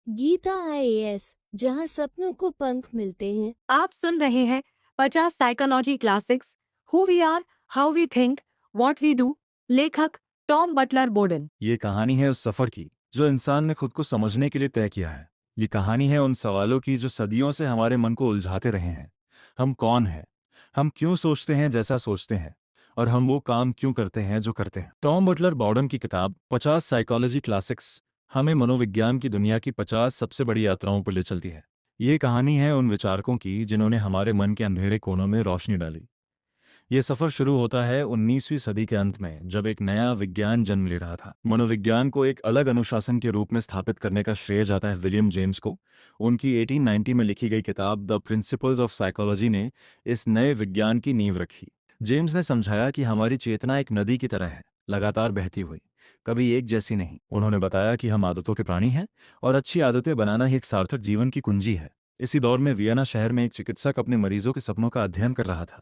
Gita IAS, जहां सपनों को पंख मिलते हैं। आप सुन रहे हैं 50 psychology classics, who we are, how we think, what we do. लेखक टॉम बटलर बोडेन। ये कहानी है उस सफ़र की जो इंसान ने खुद को समझने के लिए तय किया है। ये कहानी है उन सवालों की जो सदियों से हमारे मन को उलझाते रहे हैं। हम कौन हैं? हम क्यों सोचते हैं जैसा सोचते हैं? और हम वो काम क्यों करते हैं जो करते हैं? टॉम बटलर बॉर्डन की किताब 50 साइकोलॉजी क्लासिक्स हमें मनोविज्ञान की दुनिया की 50 सबसे बड़ी यात्राओं पर ले चलती है। ये कहानी है उन विचारकों की जिन्होंने हमारे मन के अंधेरे कोनों में रोशनी डाली। ये सफर शुरू होता है 19वीं सदी के अंत में, जब एक नया विज्ञान जन्म ले रहा था। मनोविज्ञान को एक अलग अनुशासन के रूप में स्थापित करने का श्रेय जाता है विलियम जेम्स को। उनकी 1890 में लिखी गई किताब द प्रिंसिपल्स ऑफ साइकोलॉजी ने इस नए विज्ञान की नींव रखी। जेम्स ने समझाया कि हमारी चेतना एक नदी की तरह है, लगातार बहती हुई, कभी एक जैसी नहीं। उन्होंने बताया कि हम आदतों के प्राणी हैं और अच्छी आदतें बनाना ही एक सार्थक जीवन की कुंजी है। इसी दौर में वियना शहर में एक चिकित्सक अपने मरीजों के सपनों का अध्ययन कर रहा था।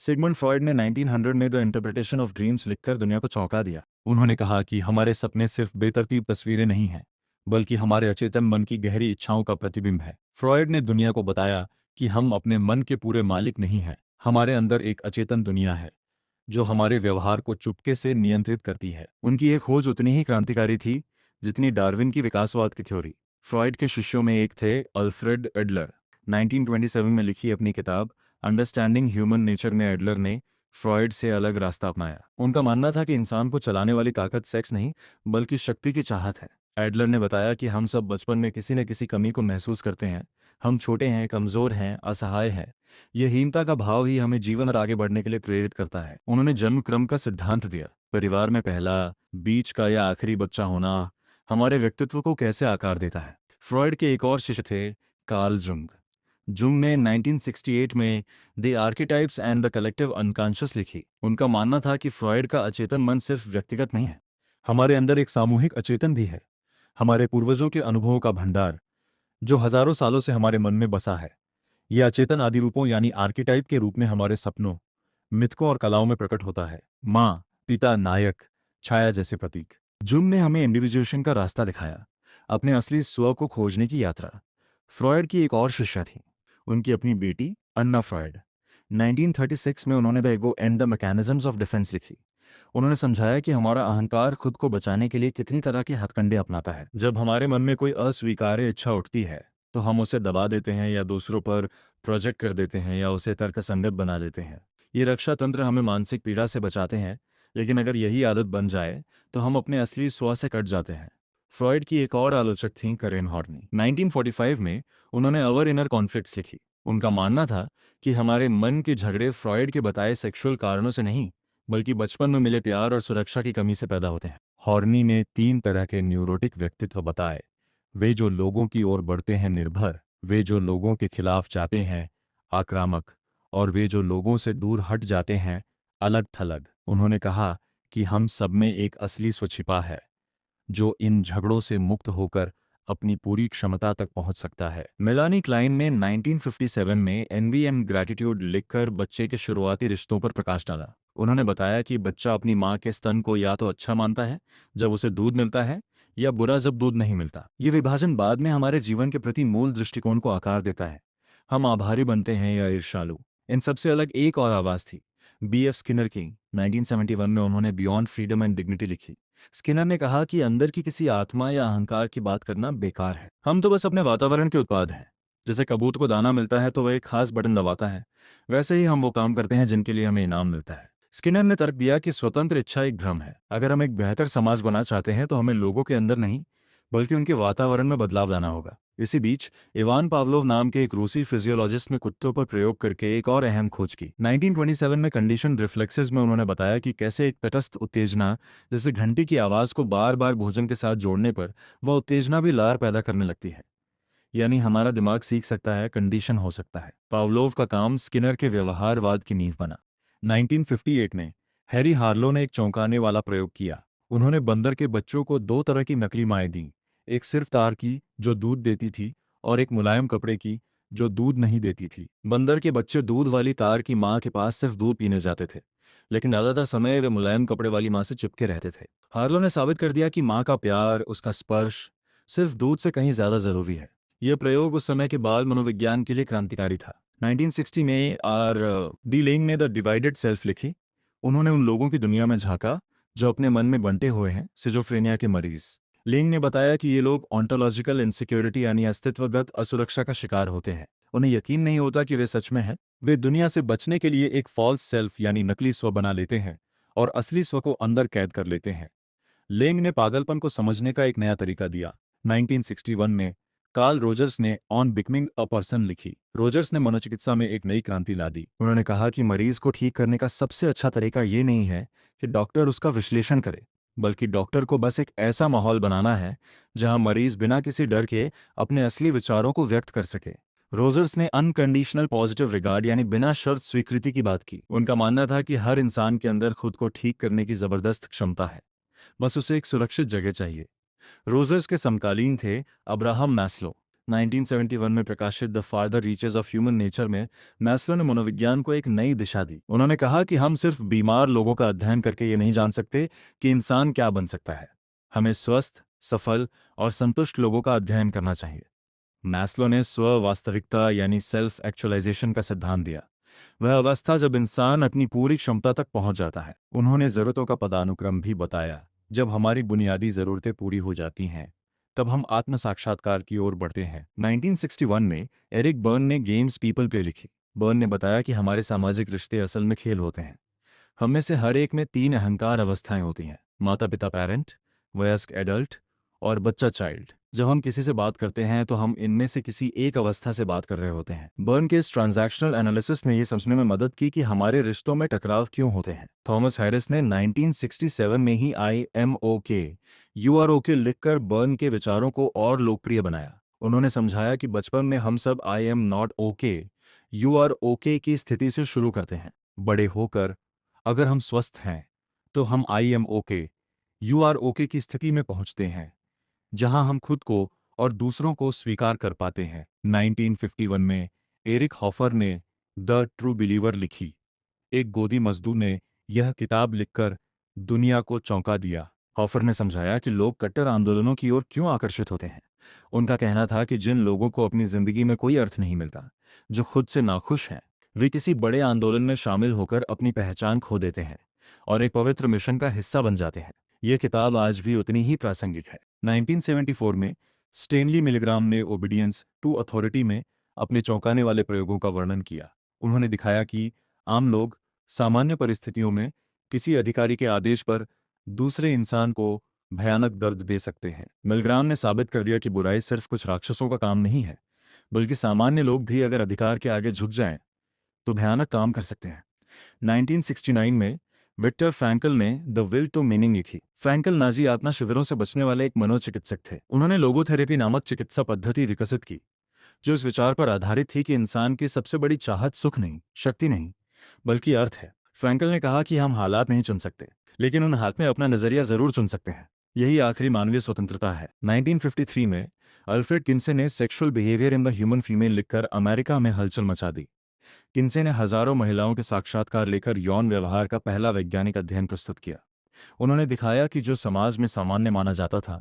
सिगमंड फ्रॉयड ने 1900 में द इंटरप्रिटेशन ऑफ ड्रीम्स लिखकर दुनिया को चौंका दिया। उन्होंने कहा कि हमारे सपने सिर्फ बेतरतीब तस्वीरें नहीं हैं, बल्कि हमारे अचेतन मन की गहरी इच्छाओं का प्रतिबिंब है। फ्रॉयड ने दुनिया को बताया कि हम अपने मन के पूरे मालिक नहीं हैं। हमारे अंदर एक अचेतन दुनिया है जो हमारे व्यवहार को चुपके से नियंत्रित करती है। उनकी यह खोज उतनी ही क्रांतिकारी थी जितनी डार्विन की विकासवाद की थ्योरी। फ्रॉयड के शिष्यों में एक थे अल्फ्रेड एडलर। 1927 में लिखी अपनी किताब अंडरस्टैंडिंग ह्यूमन नेचर में एडलर ने फ्रॉयड से अलग रास्ता अपनाया। उनका मानना था कि इंसान को चलाने वाली ताकत सेक्स नहीं, बल्कि शक्ति की चाहत है। एडलर ने बताया कि हम सब बचपन में किसी न किसी कमी को महसूस करते हैं। हम छोटे हैं, कमजोर हैं, असहाय हैं। यह हीनता का भाव ही हमें जीवन और आगे बढ़ने के लिए प्रेरित करता है। उन्होंने जन्म क्रम का सिद्धांत दिया। परिवार में पहला, बीच का या आखिरी बच्चा होना हमारे व्यक्तित्व को कैसे आकार देता है। फ्रॉयड के एक और शिष्य थे कार्ल जुंग। जुंग ने 1968 में the archetypes and the collective unconscious लिखी। उनका मानना था कि फ्रॉयड का अचेतन मन सिर्फ व्यक्तिगत नहीं है, हमारे अंदर एक सामूहिक अचेतन भी है, हमारे पूर्वजों के अनुभवों का भंडार जो हजारों सालों से हमारे मन में बसा है। यह अचेतन आदि रूपों यानी आर्किटाइप के रूप में हमारे सपनों, मिथकों और कलाओं में प्रकट होता है। माँ, पिता, नायक, छाया जैसे प्रतीक। जुंग ने हमें इंडिविजुएशन का रास्ता दिखाया, अपने असली स्व को खोजने की यात्रा। फ्रॉयड की एक और शिष्या थी, उनकी अपनी बेटी अन्ना फ्रॉयड। 1936 में उन्होंने the ego and the mechanisms of defence लिखी। उन्होंने समझाया कि हमारा अहंकार खुद को बचाने के लिए कितनी तरह के हथकंडे अपनाता है। जब हमारे मन में कोई अस्वीकार्य इच्छा उठती है तो हम उसे दबा देते हैं या दूसरों पर प्रोजेक्ट कर देते हैं या उसे तर्कसंगत बना देते हैं। ये रक्षा तंत्र हमें मानसिक पीड़ा से बचाते हैं, लेकिन अगर यही आदत बन जाए तो हम अपने असली स्व से कट जाते हैं। फ्रॉयड की एक और आलोचक थी करेन हॉर्नी। 1945 में उन्होंने अवर इनर कॉन्फ्लिक्ट्स लिखी। उनका मानना था कि हमारे मन के झगड़े फ्रॉयड के बताए सेक्सुअल कारणों से नहीं, बल्कि बचपन में मिले प्यार और सुरक्षा की कमी से पैदा होते हैं। हॉर्नी ने 3 तरह के न्यूरोटिक व्यक्तित्व बताए। वे जो लोगों की ओर बढ़ते हैं निर्भर, वे जो लोगों के खिलाफ जाते हैं आक्रामक, और वे जो लोगों से दूर हट जाते हैं अलग थलग। उन्होंने कहा कि हम सब में एक असली स्व छिपा है जो इन झगड़ों से मुक्त होकर अपनी पूरी क्षमता तक पहुंच सकता है। मेलानी क्लाइन ने 1957 में एनवी एंड ग्रैटिट्यूड लिखकर बच्चे के शुरुआती रिश्तों पर प्रकाश डाला। उन्होंने बताया कि बच्चा अपनी माँ के स्तन को या तो अच्छा मानता है जब उसे दूध मिलता है, या बुरा जब दूध नहीं मिलता। ये विभाजन बाद में हमारे जीवन के प्रति मूल दृष्टिकोण को आकार देता है। हम आभारी बनते हैं या ईर्ष्यालु। इन सबसे अलग एक और आवाज़ थी बी एफ स्किनर की। 1971 में उन्होंने बियॉन्ड फ्रीडम एंड डिग्निटी लिखी। स्किनर ने कहा कि अंदर की किसी आत्मा या अहंकार की बात करना बेकार है। हम तो बस अपने वातावरण के उत्पाद हैं। जैसे कबूतर को दाना मिलता है तो वह एक खास बटन दबाता है, वैसे ही हम वो काम करते हैं जिनके लिए हमें इनाम मिलता है। स्किनर ने तर्क दिया कि स्वतंत्र इच्छा एक भ्रम है। अगर हम एक बेहतर समाज बनाना चाहते हैं तो हमें लोगों के अंदर नहीं, बल्कि उनके वातावरण में बदलाव लाना होगा। इसी बीच इवान पावलोव नाम के एक रूसी फिजियोलॉजिस्ट ने कुत्तों पर प्रयोग करके एक और अहम खोज की। 1927 में कंडीशन रिफ्लेक्सेस में उन्होंने बताया कि कैसे एक तटस्थ उत्तेजना जैसे घंटी की आवाज़ को बार बार भोजन के साथ जोड़ने पर वह उत्तेजना भी लार पैदा करने लगती है। यानी हमारा दिमाग सीख सकता है, कंडीशन हो सकता है। पावलोव का काम स्किनर के व्यवहारवाद की नींव बना। 1958 में हैरी हार्लो ने एक चौंकाने वाला प्रयोग किया। उन्होंने बंदर के बच्चों को 2 तरह की नकली माएँ दीं, एक सिर्फ तार की जो दूध देती थी और एक मुलायम कपड़े की जो दूध नहीं देती थी। बंदर के बच्चे दूध वाली तार की माँ के पास सिर्फ दूध पीने जाते थे, लेकिन ज़्यादातर समय वे मुलायम कपड़े वाली माँ से चिपके रहते थे। हार्लो ने साबित कर दिया कि माँ का प्यार, उसका स्पर्श, सिर्फ दूध से कहीं ज़्यादा ज़रूरी है। यह प्रयोग उस समय के बाल मनोविज्ञान के लिए क्रांतिकारी था। 1960 में डी लेंग ने द डिवाइडेड सेल्फ लिखी। उन्होंने उन लोगों की दुनिया में झांका जो अपने मन में बंटे हुए हैं, सिजोफ्रेनिया के मरीज। लेंग ने बताया कि ये लोग ऑन्टोलॉजिकल इनसिक्योरिटी यानी अस्तित्वगत असुरक्षा का शिकार होते हैं। उन्हें यकीन नहीं होता कि वे सच में हैं। वे दुनिया से बचने के लिए एक फॉल्स सेल्फ यानी नकली स्व बना लेते हैं और असली स्व को अंदर कैद कर लेते हैं। लेंग ने पागलपन को समझने का एक नया तरीका दिया। 1961 में कार्ल रोजर्स ने ऑन बिकमिंग अ पर्सन लिखी। रोजर्स ने मनोचिकित्सा में एक नई क्रांति ला दी। उन्होंने कहा कि मरीज को ठीक करने का सबसे अच्छा तरीका ये नहीं है कि डॉक्टर उसका विश्लेषण करे, बल्कि डॉक्टर को बस एक ऐसा माहौल बनाना है जहां मरीज बिना किसी डर के अपने असली विचारों को व्यक्त कर सके। रोजर्स ने अनकंडीशनल पॉजिटिव रिगार्ड यानी बिना शर्त स्वीकृति की बात की। उनका मानना था कि हर इंसान के अंदर खुद को ठीक करने की जबरदस्त क्षमता है, बस उसे एक सुरक्षित जगह चाहिए। रोजर्स के समकालीन थे अब्राहम मैस्लो। 1971 में प्रकाशित the farther reaches of human nature में मैस्लो ने मनोविज्ञान को एक नई दिशा दी। उन्होंने कहा कि हम सिर्फ बीमार लोगों का अध्ययन करके ये नहीं जान सकते कि इंसान क्या बन सकता है। हमें स्वस्थ, सफल और संतुष्ट लोगों का अध्ययन करना चाहिए। मैस्लो ने स्व वास्तविकता यानी सेल्फ एक्चुअलाइजेशन का सिद्धांत दिया। वह अवस्था जब इंसान अपनी पूरी क्षमता तक पहुंच जाता है। उन्होंने जरूरतों का पदानुक्रम भी बताया। जब हमारी बुनियादी ज़रूरतें पूरी हो जाती हैं, तब हम आत्म साक्षात्कार की ओर बढ़ते हैं। 1961 में एरिक बर्न ने गेम्स पीपल पे लिखी। बर्न ने बताया कि हमारे सामाजिक रिश्ते असल में खेल होते हैं। हम में से हर एक में 3 अहंकार अवस्थाएं होती हैं: माता पिता पेरेंट, वयस्क एडल्ट और बच्चा चाइल्ड। जब हम किसी से बात करते हैं तो हम इनमें से किसी एक अवस्था से बात कर रहे होते हैं। बर्न के इस ट्रांजैक्शनल एनालिसिस ने यह समझने में मदद की कि हमारे रिश्तों में टकराव क्यों होते हैं। थॉमस हैरिस ने 1967 में ही IMOK You Are OK लिखकर बर्न के विचारों को और लोकप्रिय बनाया। उन्होंने समझाया कि बचपन में हम सब I am not okay, You are OK की स्थिति से शुरू करते हैं। बड़े होकर अगर हम स्वस्थ हैं तो हम I am OK, You are OK की स्थिति में पहुंचते हैं, जहां हम खुद को और दूसरों को स्वीकार कर पाते हैं। 1951 में एरिक हॉफर ने द ट्रू बिलीवर लिखी। एक गोदी मजदूर ने यह किताब लिखकर दुनिया को चौंका दिया। हॉफर ने समझाया कि लोग कट्टर आंदोलनों की ओर क्यों आकर्षित होते हैं। उनका कहना था कि जिन लोगों को अपनी जिंदगी में कोई अर्थ नहीं मिलता, जो खुद से नाखुश हैं, वे किसी बड़े आंदोलन में शामिल होकर अपनी पहचान खो देते हैं और एक पवित्र मिशन का हिस्सा बन जाते हैं। यह किताब आज भी उतनी ही प्रासंगिक है। 1974 में स्टेनली मिलग्राम ने ओबीडियंस टू अथॉरिटी में अपने चौंकाने वाले प्रयोगों का वर्णन किया। उन्होंने दिखाया कि आम लोग सामान्य परिस्थितियों में किसी अधिकारी के आदेश पर दूसरे इंसान को भयानक दर्द दे सकते हैं। मिलग्राम ने साबित कर दिया कि बुराई सिर्फ कुछ राक्षसों का काम नहीं है, बल्कि सामान्य लोग भी अगर अधिकार के आगे झुक जाएं तो भयानक काम कर सकते हैं। 1969 में विक्टर फ्रैंकल ने द विल टू मीनिंग लिखी। फ्रैंकल नाजी आत्मा शिविरों से बचने वाले एक मनोचिकित्सक थे। उन्होंने लोगोथेरेपी नामक चिकित्सा पद्धति विकसित की, जो इस विचार पर आधारित थी कि इंसान की सबसे बड़ी चाहत सुख नहीं, शक्ति नहीं, बल्कि अर्थ है। फ्रैंकल ने कहा कि हम हालात नहीं चुन सकते, लेकिन उन हाथ में अपना नजरिया जरूर चुन सकते हैं। यही आखिरी मानवीय स्वतंत्रता है। 1953 में अल्फ्रेड किन्से ने sexual behaviour in the human female लिखकर अमेरिका में हलचल मचा दी। किन्से ने हजारों महिलाओं के साक्षात्कार लेकर यौन व्यवहार का पहला वैज्ञानिक अध्ययन प्रस्तुत किया। उन्होंने दिखाया कि जो समाज में सामान्य माना जाता था,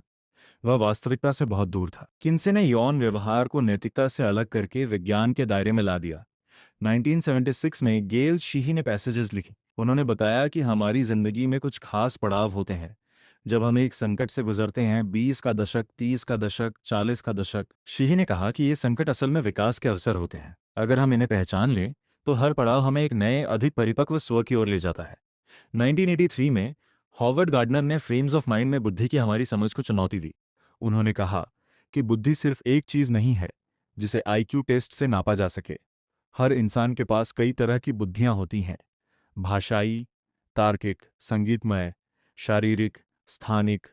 वह वास्तविकता से बहुत दूर था। किन्से ने यौन व्यवहार को नैतिकता से अलग करके विज्ञान के दायरे में ला दिया। 1976 में गेल शीही ने पैसेजेस लिखी। उन्होंने बताया कि हमारी जिंदगी में कुछ खास पड़ाव होते हैं जब हम एक संकट से गुजरते हैं। 20 का दशक, 30 का दशक, 40 का दशक। शीही ने कहा कि ये संकट असल में विकास के अवसर होते हैं। अगर हम इन्हें पहचान लें तो हर पड़ाव हमें एक नए, अधिक परिपक्व स्व की ओर ले जाता है। 1983 में हॉवर्ड गार्डनर ने फ्रेम्स ऑफ माइंड में बुद्धि की हमारी समझ को चुनौती दी। उन्होंने कहा कि बुद्धि सिर्फ एक चीज नहीं है जिसे IQ टेस्ट से नापा जा सके। हर इंसान के पास कई तरह की बुद्धियां होती हैं: भाषाई, तार्किक, संगीतमय, शारीरिक, स्थानिक,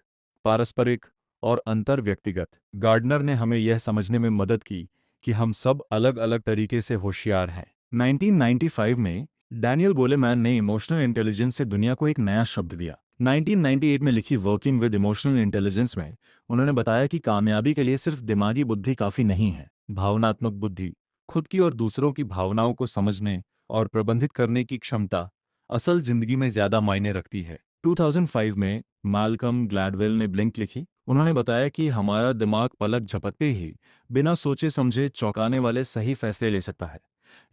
पारस्परिक और अंतर व्यक्तिगत। गार्डनर ने हमें यह समझने में मदद की कि हम सब अलग अलग तरीके से होशियार हैं। 1995 में डैनियल गोलेमैन ने इमोशनल इंटेलिजेंस से दुनिया को एक नया शब्द दिया। 1998 में लिखी वर्किंग विद इमोशनल इंटेलिजेंस में उन्होंने बताया कि कामयाबी के लिए सिर्फ दिमागी बुद्धि काफी नहीं है। भावनात्मक बुद्धि, खुद की और दूसरों की भावनाओं को समझने और प्रबंधित करने की क्षमता असल जिंदगी में ज्यादा मायने रखती है। 2005 में माल्कम ग्लैडवेल ने ब्लिंक लिखी। उन्होंने बताया कि हमारा दिमाग पलक झपकते ही बिना सोचे समझे चौंकाने वाले सही फैसले ले सकता है।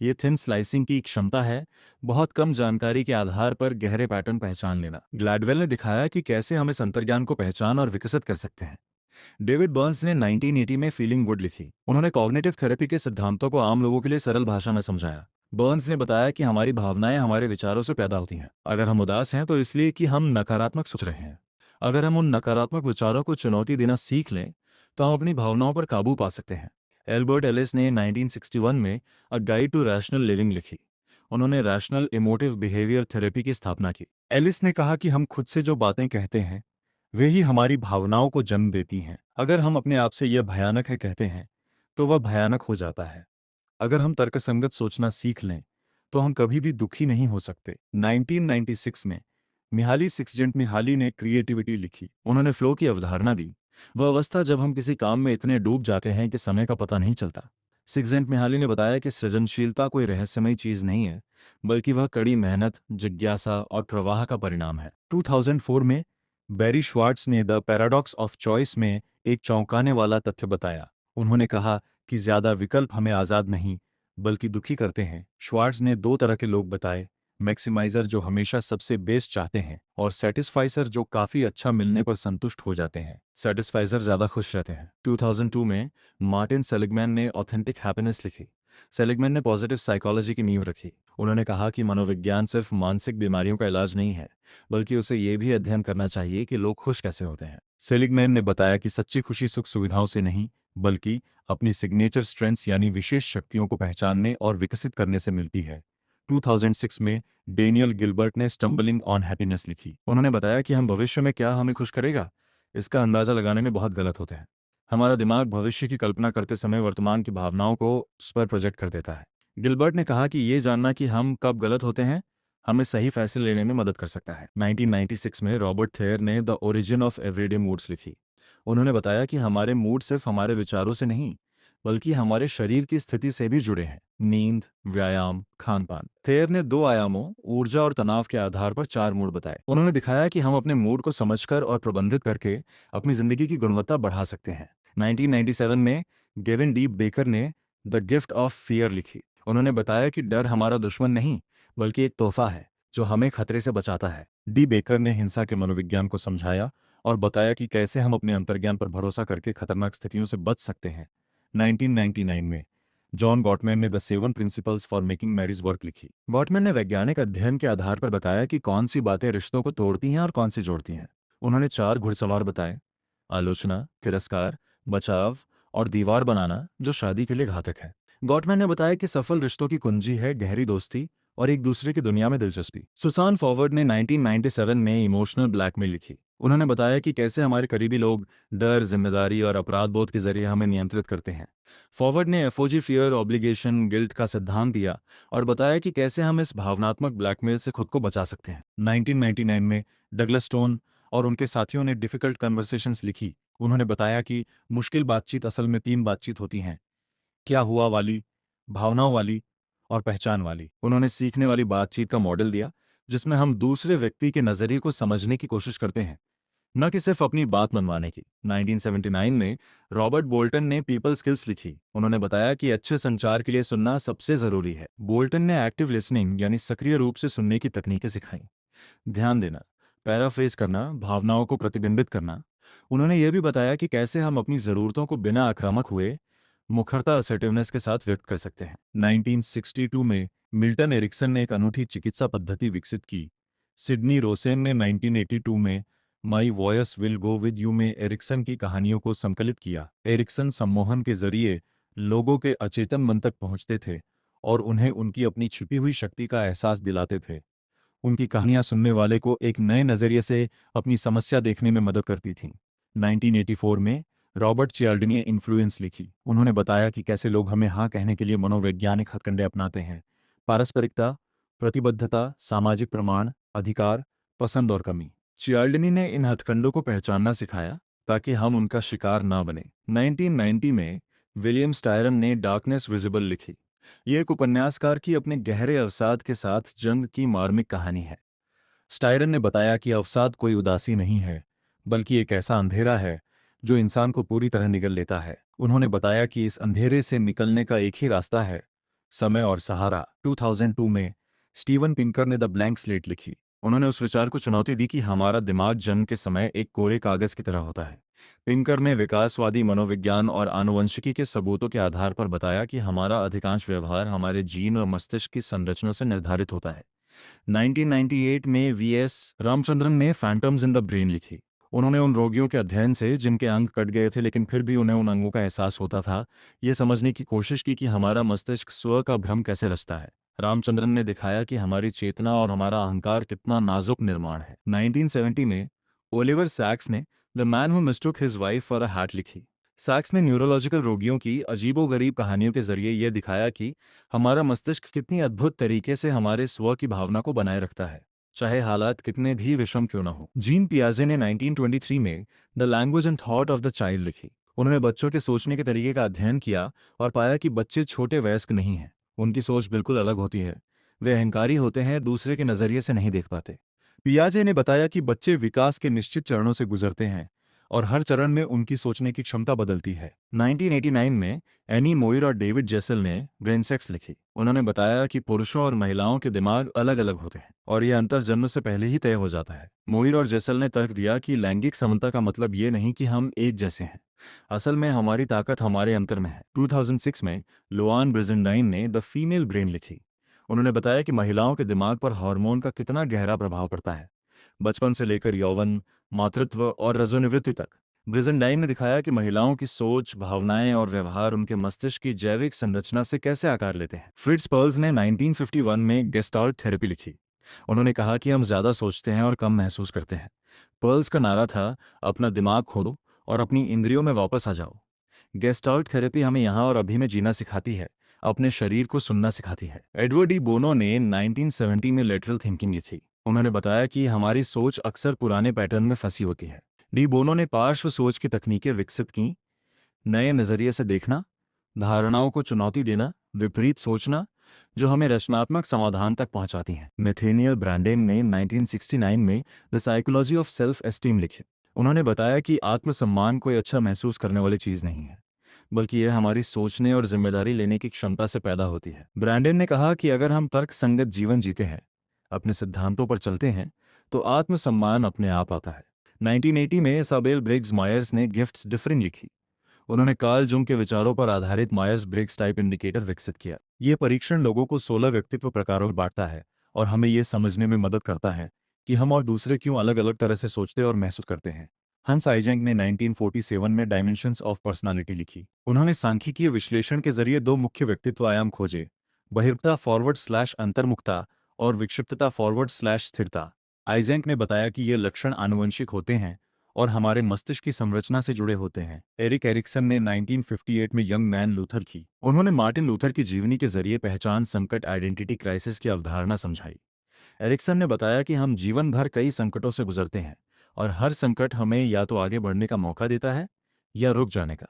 ये थिन स्लाइसिंग की क्षमता है, बहुत कम जानकारी के आधार पर गहरे पैटर्न पहचान लेना। ग्लैडवेल ने दिखाया कि कैसे हम इस अंतर्ज्ञान को पहचान और विकसित कर सकते हैं। डेविड बर्न्स ने 1980 में फीलिंग गुड लिखी। उन्होंने कॉग्निटिव थेरेपी के सिद्धांतों को आम लोगों के लिए सरल भाषा में समझाया। बर्न्स ने बताया कि हमारी भावनाएं हमारे विचारों से पैदा होती हैं। अगर हम उदास हैं तो इसलिए कि हम नकारात्मक सोच रहे हैं। अगर हम उन नकारात्मक विचारों को चुनौती देना सीख लें तो हम अपनी भावनाओं पर काबू पा सकते हैं। एल्बर्ट एलिस ने 1961 में a guide to rational living लिखी। उन्होंने रैशनल इमोटिव बिहेवियर थेरेपी की स्थापना की। एलिस ने कहा कि हम खुद से जो बातें कहते हैं वे ही हमारी भावनाओं को जन्म देती हैं। अगर हम अपने आप से यह भयानक है कहते हैं तो वह भयानक हो जाता है। अगर हम तर्कसंगत सोचना सीख लें तो हम कभी भी दुखी नहीं हो सकते। 1996 में मिहाली सिक्सजेंट-मिहाली ने क्रिएटिविटी लिखी। उन्होंने फ्लो की अवधारणा दी, वह अवस्था जब हम किसी काम में इतने डूब जाते हैं कि समय का पता नहीं चलता। सिक्सजेंट-मिहाली ने बताया कि सृजनशीलता कोई रहस्यमयी चीज नहीं है, बल्कि वह कड़ी मेहनत, जिज्ञासा और प्रवाह का परिणाम है। 2004 में बैरी श्वार्ट्ज ने द पैराडॉक्स ऑफ चॉइस में एक चौंकाने वाला तथ्य बताया। उन्होंने कहा कि ज्यादा विकल्प हमें आज़ाद नहीं बल्कि दुखी करते हैं। श्वार्ट्ज ने दो तरह के लोग बताए, मैक्सिमाइजर जो हमेशा सबसे बेस्ट चाहते हैं और सेटिस्फाइजर जो काफी अच्छा मिलने पर संतुष्ट हो जाते हैं। सेटिस्फाइजर ज्यादा खुश रहते हैं। 2002 में मार्टिन सेलिगमैन ने ऑथेंटिक हैप्पीनेस लिखी। सेलिगमैन ने पॉजिटिव साइकोलॉजी की नींव रखी। उन्होंने कहा कि मनोविज्ञान सिर्फ मानसिक बीमारियों का इलाज नहीं है, बल्कि उसे यह भी अध्ययन करना चाहिए कि लोग खुश कैसे होते हैं। सेलिगमैन ने बताया कि सच्ची खुशी सुख सुविधाओं से नहीं बल्कि अपनी सिग्नेचर स्ट्रेंथ्स यानी विशेष शक्तियों को पहचानने और विकसित करने से मिलती है। 2006 में डेनियल गिलबर्ट ने स्टम्बलिंग ऑन हैप्पीनेस लिखी। उन्होंने बताया कि हम भविष्य में क्या हमें खुश करेगा इसका अंदाजा लगाने में बहुत गलत होते हैं। हमारा दिमाग भविष्य की कल्पना करते समय वर्तमान की भावनाओं को उस पर प्रोजेक्ट कर देता है। गिलबर्ट ने कहा कि ये जानना कि हम कब गलत होते हैं हमें सही फैसले लेने में मदद कर सकता है। 1996 में रॉबर्ट थेयर ने the origin of everyday moods लिखी। उन्होंने बताया कि हमारे मूड सिर्फ हमारे विचारों से नहीं बल्कि हमारे शरीर की स्थिति से भी जुड़े हैं। नींद, व्यायाम, खान-पान। थेयर ने 2 आयामों, ऊर्जा और तनाव के आधार पर 4 मूड बताए। उन्होंने दिखाया कि हम अपने मूड को समझकर और प्रबंधित करके अपनी जिंदगी की गुणवत्ता बढ़ा सकते हैं। 1997 में गेविन डी बेकर ने द गिफ्ट ऑफ फियर लिखी। उन्होंने बताया कि डर हमारा दुश्मन नहीं बल्कि एक तोहफा है जो हमें खतरे से बचाता है। डी बेकर ने हिंसा के मनोविज्ञान को समझाया और बताया कि कैसे हम अपने अंतर्ज्ञान पर भरोसा करके खतरनाक स्थितियों से बच सकते हैं। 1999 में जॉन गॉटमैन ने the 7 principles for making marriage work लिखी। गॉटमैन ने वैज्ञानिक अध्ययन के आधार पर बताया कि कौन सी बातें रिश्तों को तोड़ती हैं और कौन सी जोड़ती हैं। उन्होंने 4 घुड़सवार बताए, आलोचना, तिरस्कार, बचाव और दीवार बनाना, जो शादी के लिए घातक है। गॉटमैन ने बताया कि सफल रिश्तों की कुंजी है गहरी दोस्ती और एक दूसरे की दुनिया में दिलचस्पी। सुसान फॉरवर्ड ने 1997 में इमोशनल ब्लैकमेल लिखी। उन्होंने बताया कि कैसे हमारे करीबी लोग डर, जिम्मेदारी और अपराध बोध के जरिए हमें नियंत्रित करते हैं। फॉरवर्ड ने एफओजी फियर, ऑब्लिगेशन, गिल्ट का सिद्धांत दिया और बताया कि कैसे हम इस भावनात्मक ब्लैकमेल से खुद को बचा सकते हैं। 1999 में डगलस स्टोन और उनके साथियों ने डिफिकल्ट कन्वर्सेशंस लिखी। उन्होंने बताया कि मुश्किल बातचीत असल में 3 बातचीत होती हैं, क्या हुआ वाली, भावनाओं वाली और पहचान वाली। उन्होंने सीखने वाली बातचीत का मॉडल दिया जिसमें हम दूसरे व्यक्ति के नजरिए को समझने की कोशिश करते हैं, न कि सिर्फ अपनी बात मनवाने की। 1979 में रॉबर्ट बोल्टन ने पीपल स्किल्स लिखी। उन्होंने बताया कि अच्छे संचार के लिए सुनना सबसे जरूरी है। बोल्टन ने एक्टिव लिसनिंग यानी सक्रिय रूप से सुनने की तकनीकें सिखाई, ध्यान देना, पैराफ्रेज करना, भावनाओं को प्रतिबिंबित करना। उन्होंने यह भी बताया कि कैसे हम अपनी जरूरतों को बिना आक्रामक हुए मुखरता असर्टिवनेस के साथ व्यक्त कर सकते हैं। 1962 में मिल्टन एरिक्सन ने एक अनूठी चिकित्सा पद्धति विकसित की। सिडनी रोसेन ने 1982 में my voice will go with you में एरिक्सन की कहानियों को संकलित किया। एरिक्सन सम्मोहन के जरिए लोगों के अचेतन मन तक पहुंचते थे और उन्हें उनकी अपनी छिपी हुई शक्ति का एहसास दिलाते थे। उनकी कहानियां सुनने वाले को एक नए नजरिए से अपनी समस्या देखने में मदद करती थीं। 1984 में रॉबर्ट चियाल्डिनी ने इन्फ्लुएंस लिखी। उन्होंने बताया कि कैसे लोग हमें हाँ कहने के लिए मनोवैज्ञानिक हथकंडे अपनाते हैं, पारस्परिकता, प्रतिबद्धता, सामाजिक प्रमाण, अधिकार, पसंद और कमी। चियाल्डिनी ने इन हथकंडों को पहचानना सिखाया ताकि हम उनका शिकार ना बने। 1990 में विलियम स्टायरन ने डार्कनेस विजिबल लिखी। ये एक उपन्यासकार की अपने गहरे अवसाद के साथ जंग की मार्मिक कहानी है। स्टायरन ने बताया कि अवसाद कोई उदासी नहीं है, बल्कि एक ऐसा अंधेरा है जो इंसान को पूरी तरह निगल लेता है। उन्होंने बताया कि इस अंधेरे से निकलने का एक ही रास्ता है, समय और सहारा। 2002 में स्टीवन पिंकर ने द ब्लैंक स्लेट लिखी। उन्होंने उस विचार को चुनौती दी कि हमारा दिमाग जन्म के समय एक कोरे कागज की तरह होता है। पिंकर ने विकासवादी मनोविज्ञान और आनुवंशिकी के सबूतों के आधार पर बताया कि हमारा अधिकांश व्यवहार हमारे जीन और मस्तिष्क की संरचना से निर्धारित होता है। 1998 में वीएस रामचंद्रन ने फैंटम्स इन द ब्रेन लिखी। उन्होंने उन रोगियों के अध्ययन से जिनके अंग कट गए थे लेकिन फिर भी उन्हें उन अंगों का एहसास होता था, ये समझने की कोशिश की कि हमारा मस्तिष्क स्व का भ्रम कैसे रचता है। रामचंद्रन ने दिखाया कि हमारी चेतना और हमारा अहंकार कितना नाजुक निर्माण है। 1970 में ओलिवर सैक्स ने the man who mistook his wife for a hat लिखी। सैक्स ने न्यूरोलॉजिकल रोगियों की अजीबोगरीब कहानियों के जरिए यह दिखाया कि हमारा मस्तिष्क कितनी अद्भुत तरीके से हमारे स्व की भावना को बनाए रखता है, चाहे हालात कितने भी विषम क्यों न हो। जीन पियाजे ने 1923 में the language and thought of the child लिखी। उन्होंने बच्चों के सोचने के तरीके का अध्ययन किया और पाया कि बच्चे छोटे वयस्क नहीं हैं, उनकी सोच बिल्कुल अलग होती है। वे अहंकारी होते हैं, दूसरे के नजरिए से नहीं देख पाते। पियाजे ने बताया कि बच्चे विकास के निश्चित चरणों से गुजरते हैं और हर चरण में उनकी सोचने की क्षमता बदलती है। 1989 में एनी मोइर और डेविड जेसल ने ब्रेन सेक्स लिखी। उन्होंने बताया कि पुरुषों और महिलाओं के दिमाग अलग अलग होते हैं और यह अंतर जन्म से पहले ही तय हो जाता है। मोइर और जेसल ने तर्क दिया कि लैंगिक समानता का मतलब ये नहीं कि हम एक जैसे हैं, असल में हमारी ताकत हमारे अंतर में है। 2006 में लुआन ब्रिजेंडाइन ने द फीमेल ब्रेन लिखी। उन्होंने बताया कि महिलाओं के दिमाग पर हार्मोन का कितना गहरा प्रभाव पड़ता है, बचपन से लेकर यौवन, मातृत्व और रजोनिवृत्ति तक। ब्रिजेंडाइन ने दिखाया कि महिलाओं की सोच, भावनाएं और व्यवहार उनके मस्तिष्क की जैविक संरचना से कैसे आकार लेते हैं। फ्रिट्ज पर्ल्स ने 1951 में गेस्टाल्ट थेरेपी लिखी। उन्होंने कहा कि हम ज्यादा सोचते हैं और कम महसूस करते हैं। पर्ल्स का नारा था, अपना दिमाग खोलो और अपनी इंद्रियों में वापस आ जाओ। गेस्टाल्ट थेरेपी हमें यहाँ और अभी में जीना सिखाती है, अपने शरीर को सुनना सिखाती है। एडवर्ड डी बोनो ने 1970 में लेटरल थिंकिंग लिखी। उन्होंने बताया कि हमारी सोच अक्सर पुराने पैटर्न में फंसी होती है। डी बोनो ने पार्श्व सोच की तकनीकें विकसित की, नए नजरिए से देखना, धारणाओं को चुनौती देना, विपरीत सोचना, जो हमें रचनात्मक समाधान तक पहुंचाती हैं। नेथेनियल ब्रांडेन ने 1969 में the psychology of self esteem लिखी। उन्होंने बताया कि आत्मसम्मान कोई अच्छा महसूस करने वाली चीज नहीं है, बल्कि यह हमारी सोचने और जिम्मेदारी लेने की क्षमता से पैदा होती है। ब्रांडेन ने कहा कि अगर हम तर्कसंगत जीवन जीते हैं, अपने सिद्धांतों पर चलते हैं, तो आत्मसम्मान अपने आप आता है। 1980 में इसाबेल ब्रिग्स मायर्स ने गिफ्ट्स डिफरिंग लिखी। उन्होंने कार्ल जुंग के विचारों पर आधारित मायर्स ब्रिग्स टाइप इंडिकेटर विकसित किया। ये परीक्षण लोगों को 16 व्यक्तित्व प्रकारों में बांटता है और हमें यह समझने में मदद करता है कि हम और दूसरे क्यों अलग अलग तरह से सोचते और महसूस करते हैं। हंस आइजेंक ने 1947 में डायमेंशंस ऑफ पर्सनालिटी लिखी। उन्होंने सांख्यिकीय विश्लेषण के जरिए दो मुख्य व्यक्तित्व आयाम खोजे, बहिर्मुखता / अंतर्मुखता और विक्षिप्तता / स्थिरता। आइजेंक ने बताया कि ये लक्षण आनुवंशिक होते हैं और हमारे मस्तिष्क की संरचना से जुड़े होते हैं। एरिक एरिक्सन ने 1958 में यंग मैन लूथर की। उन्होंने मार्टिन लूथर की जीवनी के जरिए पहचान संकट आइडेंटिटी क्राइसिस की अवधारणा समझाई। एरिक्सन ने बताया कि हम जीवन भर कई संकटों से गुजरते हैं और हर संकट हमें या तो आगे बढ़ने का मौका देता है या रुक जाने का।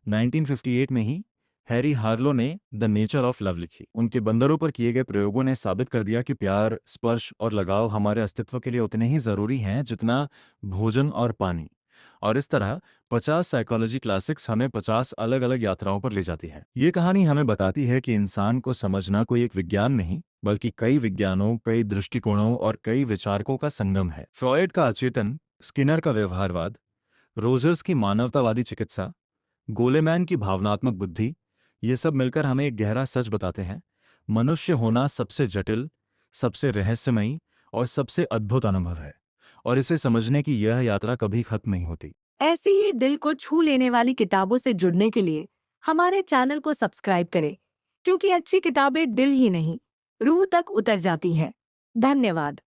1958 में ही हैरी हार्लो ने द नेचर ऑफ लव लिखी। उनके बंदरों पर किए गए प्रयोगों ने साबित कर दिया कि प्यार, स्पर्श और लगाव हमारे अस्तित्व के लिए उतने ही जरूरी हैं जितना भोजन और पानी। और इस तरह 50 साइकोलॉजी क्लासिक्स हमें 50 अलग अलग यात्राओं पर ले जाती है। ये कहानी हमें बताती है कि इंसान को समझना कोई एक विज्ञान नहीं, बल्कि कई विज्ञानों, कई दृष्टिकोणों और कई विचारकों का संगम है। फ्रॉयड का अचेतन, स्किनर का व्यवहारवाद, रोजर्स की मानवतावादी चिकित्सा, गोलेमैन की भावनात्मक बुद्धि, ये सब मिलकर हमें एक गहरा सच बताते हैं। मनुष्य होना सबसे जटिल, सबसे रहस्यमयी और सबसे अद्भुत अनुभव है और इसे समझने की यह यात्रा कभी खत्म नहीं होती। ऐसी ही दिल को छू लेने वाली किताबों से जुड़ने के लिए हमारे चैनल को सब्सक्राइब करें, क्योंकि अच्छी किताबें दिल ही नहीं, रूह तक उतर जाती हैं। धन्यवाद।